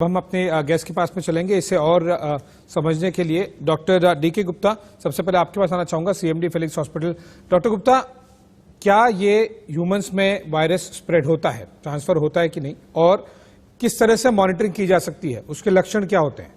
हम अपने गेस्ट के पास में चलेंगे इसे और समझने के लिए। डॉक्टर डीके गुप्ता, सबसे पहले आपके पास आना चाहूंगा, CMD Felix hospital. Doctor Gupta, क्या ये ह्यूमंस में वायरस स्प्रेड होता है, ट्रांसफर होता है कि नहीं, और किस तरह से मॉनिटरिंग की जा सकती है, उसके लक्षण क्या होते हैं?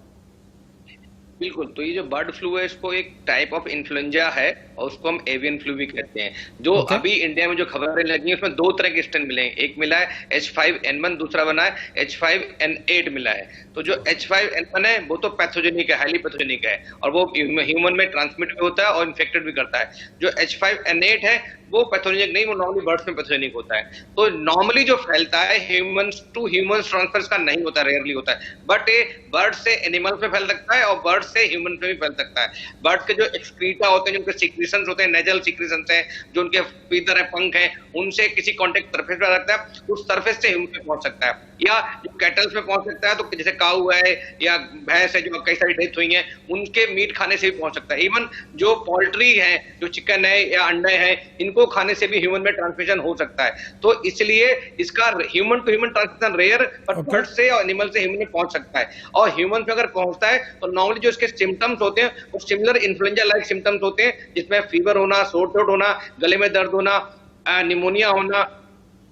बिल्कुल, तो ये जो बर्ड फ्लू है इसको एक टाइप ऑफ इन्फ्लुएंजा है और उसको हम एवियन फ्लू भी कहते हैं। जो अभी इंडिया में जो खबरें लगी हैं उसमें दो तरह के स्ट्रेन मिले हैं, एक मिला है H5N1, दूसरा बना है H5N8 मिला है। तो जो H5N1 है वो तो पैथोजेनिक है, हाईली पैथोजेनिक है और वो ह्यूमन में ट्रांसमिट भी होता है और इन्फेक्टेड भी करता है। जो H5N8 है वो पैथोजेनिक नहीं, वो नॉर्मली बर्ड्स में पैथोजेनिक होता है। तो नॉर्मली जो फैलता है ह्यूमंस टू ह्यूमंस ट्रांसफर का नहीं होता, रेयरली होता है, बट ये बर्ड से एनिमल में फैल सकता है और बर्ड से ह्यूमन में भी फैल सकता है। बर्ड के जो एक्सक्रीटा होते हैं, जो उनके सीक्रेशंस होते हैं, नेजल सीक्रेशंस हैं, जो उनके फीदर है, पंख है, उनसे किसी कॉन्टेक्ट सरफेस पे आ सकता है, उस सरफेस से ह्यूमन में पहुंच सकता है, या जो कैटल्स में पहुंच सकता है, तो जैसे काऊ है या भैंस है जो कई सारी डेथ हुई है, उनके मीट खाने से भी पहुंच सकता है। इवन जो पोल्ट्री है, जो चिकन है या अंडे हैं, इनको खाने से भी ह्यूमन में ट्रांसमिशन हो सकता है। तो इसलिए इसका human to human transmission rare, पर बर्ड से और एनिमल से ह्यूमन में पहुंच सकता है। और ह्यूमन में अगर पहुंचता है तो नॉर्मली जो इसके सिम्टम्स होते हैं वो सिमिलर इन्फ्लुएंजा लाइक सिम्टम्स होते हैं, जिसमें फीवर होना, सोर थ्रोट होना, गले में दर्द होना, निमोनिया होना,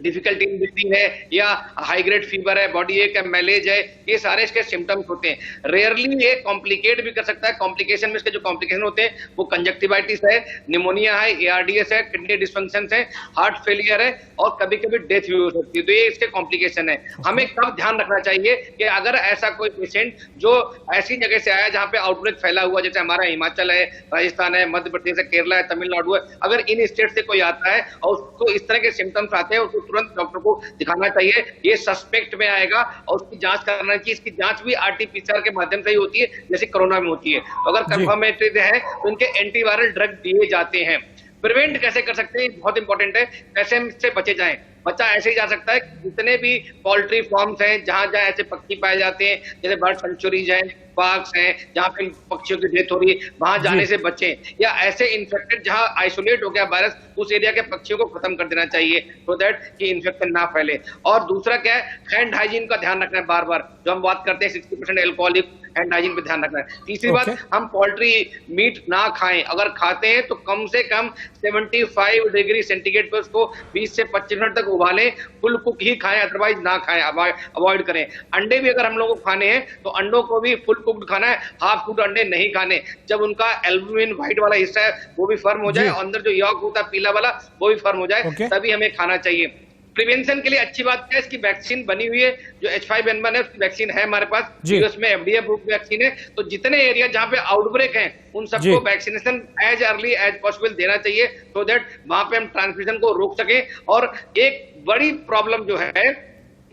डिफिकल्टी इन ब्रीथिंग है, या हाई ग्रेड फीवर है, बॉडी एक है, मैलेज है, ये सारे इसके सिम्टम्स होते हैं। रेयरली ये कॉम्प्लिकेट भी कर सकता है। कॉम्प्लिकेशन में इसके जो कॉम्प्लिकेशन होते हैं वो कंजक्टिवाइटिस है, निमोनिया है, ARDS है, किडनी डिस्फंक्शन है, हार्ट फेलियर है और कभी कभी डेथ भी हो सकती है। तो ये इसके कॉम्प्लिकेशन है। हमें कब ध्यान रखना चाहिए कि अगर ऐसा कोई पेशेंट जो ऐसी जगह से आया जहाँ पे आउटब्रेक फैला हुआ, जैसे हमारा हिमाचल है, राजस्थान है, मध्य प्रदेश है, केरला है, तमिलनाडु है, अगर इन स्टेट से कोई आता है और उसको इस तरह के सिम्टम्स आते हैं, उसको तुरंत डॉक्टर को दिखाना चाहिए। ये सस्पेक्ट में आएगा और उसकी जांच करना चाहिए। इसकी जांच भी RT-PCR के माध्यम से ही होती है, जैसे कोरोना में होती है। तो अगर कंफर्मेटेड है तो उनके एंटीवायरल ड्रग दिए जाते हैं। प्रिवेंट कैसे कर सकते हैं, बहुत इंपॉर्टेंट है, कैसे हम इससे बचे जाएं। बच्चा ऐसे ही जा सकता है, जितने भी पोल्ट्री फार्म्स हैं जहां जहां ऐसे पक्षी पाए जाते हैं, जैसे बर्ड सेंचुरीज हैं, पार्क्स हैं, जहां पे पक्षियों की डेथ हो रही है, वहां जाने से बचें। या ऐसे इन्फेक्टेड जहां आइसोलेट हो गया वायरस, उस एरिया के पक्षियों को खत्म कर देना चाहिए, सो दैट कि इन्फेक्शन ना फैले। और दूसरा क्या है, हैंड हाइजीन का ध्यान रखना है। बार बार जो हम बात करते हैं 60% एल्कोहलिक, हैंड हाइजीन पे ध्यान रखना है। तीसरी बात, हम पोल्ट्री मीट ना खाएं। अगर खाते हैं तो कम से कम 75 डिग्री सेंटीग्रेड पे उसको 20 से 25 मिनट तक उबालें, फुल कुक ही खाएं, अदरवाइज ना खाएं, अवॉइड करें। अंडे भी अगर हम लोगों को खाने हैं तो अंडों को भी फुल कुक्ड खाना है, हाफ कुक्ड अंडे नहीं खाने। जब उनका एल्बुमिन व्हाइट वाला हिस्सा है वो भी फर्म हो जाए और अंदर जो यॉक होता है पीला वाला वो भी फर्म हो जाए, तभी हमें खाना चाहिए। प्रिवेंशन के लिए अच्छी बात है, इसकी वैक्सीन बनी हुई है, जो H5N1 है उसकी वैक्सीन है हमारे पास, यूएस में FDA अप्रूव्ड वैक्सीन है। तो जितने एरिया जहां पे आउटब्रेक है उन सबको vaccination as early as possible देना चाहिए, सो दैट वहां पे हम ट्रांसमिशन को रोक सके। और एक बड़ी प्रॉब्लम जो है,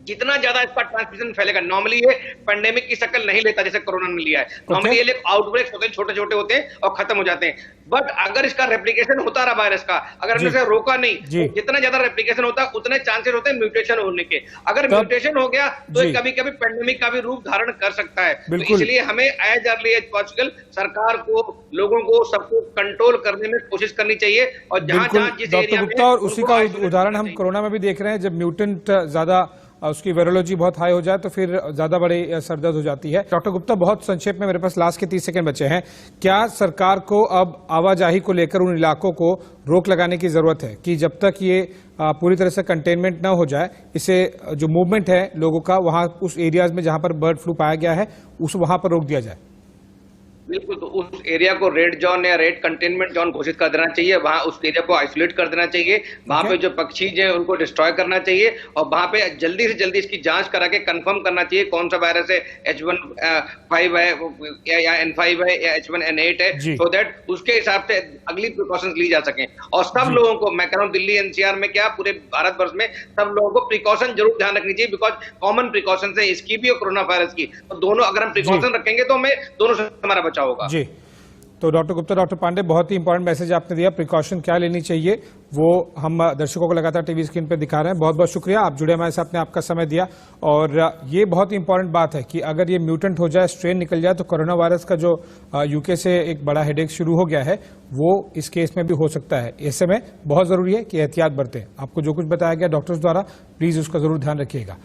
जितना ज्यादा इसका ट्रांसमिशन फैलेगा, नॉर्मली ये पेंडेमिक की शक्ल नहीं लेता जैसे कोरोना ने लिया है। नॉर्मली ये आउटब्रेक्स होते हैं, छोटे छोटे होते हैं और खत्म हो जाते हैं। बट अगर इसका रेप्लिकेशन होता रहा वायरस का, अगर हमने इसे रोका नहीं, तो जितना ज्यादा रेप्लिकेशन होता है उतने चांसेस होते हैं म्यूटेशन होने के। अगर म्यूटेशन हो गया तो कभी कभी पेंडेमिक का भी रूप धारण कर सकता है। तो इसलिए हमें एज अर्ली एज पॉसिबल सरकार को, लोगों को, सबको कंट्रोल करने में कोशिश करनी चाहिए। और जहां जहां जिस एरिया में, और उसी का उदाहरण हम कोरोना में भी देख रहे हैं, जब म्यूटेंट ज्यादा उसकी वायरोलॉजी बहुत हाई हो जाए तो फिर ज्यादा बड़ी सरदर्द हो जाती है। डॉक्टर गुप्ता, बहुत संक्षेप में, मेरे पास लास्ट के 30 सेकंड बचे हैं, क्या सरकार को अब आवाजाही को लेकर उन इलाकों को रोक लगाने की जरूरत है कि जब तक ये पूरी तरह से कंटेनमेंट न हो जाए, इसे जो मूवमेंट है लोगों का वहां उस एरियाज में जहां पर बर्ड फ्लू पाया गया है उस वहां पर रोक दिया जाए? बिल्कुल, तो उस एरिया को रेड जोन या रेड कंटेनमेंट जोन घोषित कर देना चाहिए। वहां उस एरिया को आइसोलेट कर देना चाहिए। वहां पे जो पक्षी हैं उनको डिस्ट्रॉय करना चाहिए और वहां पे जल्दी से जल्दी इसकी जांच करा के कंफर्म करना चाहिए कौन सा वायरस है, H1N5 है या N5 है या H1N8 है, सो दैट उसके हिसाब से अगली प्रिकॉशंस ली जा सके। और सब लोगों को, मैं कह रहा हूँ दिल्ली NCR में क्या पूरे भारतवर्ष में सब लोगों को प्रिकॉशन जरूर ध्यान रखनी चाहिए, बिकॉज कॉमन प्रिकॉशन है इसकी भी और कोरोना वायरस की। तो दोनों अगर हम प्रिकॉशन रखेंगे तो हमें दोनों से हमारा होगा। जी, तो डॉक्टर गुप्ता, डॉक्टर पांडे, बहुत ही इंपॉर्टेंट मैसेज आपने दिया। प्रिकॉशन क्या लेनी चाहिए वो हम दर्शकों को लगातार टीवी स्क्रीन पे दिखा रहे हैं। बहुत बहुत शुक्रिया, आप जुड़े हमारे साथ, आपने आपका समय दिया। और ये बहुत ही इंपॉर्टेंट बात है कि अगर ये म्यूटेंट हो जाए, स्ट्रेन निकल जाए, तो कोरोना वायरस का जो यूके से एक बड़ा हेडेक शुरू हो गया है वो इस केस में भी हो सकता है। ऐसे में बहुत जरूरी है कि एहतियात बरतें। आपको जो कुछ बताया गया डॉक्टर्स द्वारा, प्लीज उसका जरूर ध्यान रखिएगा।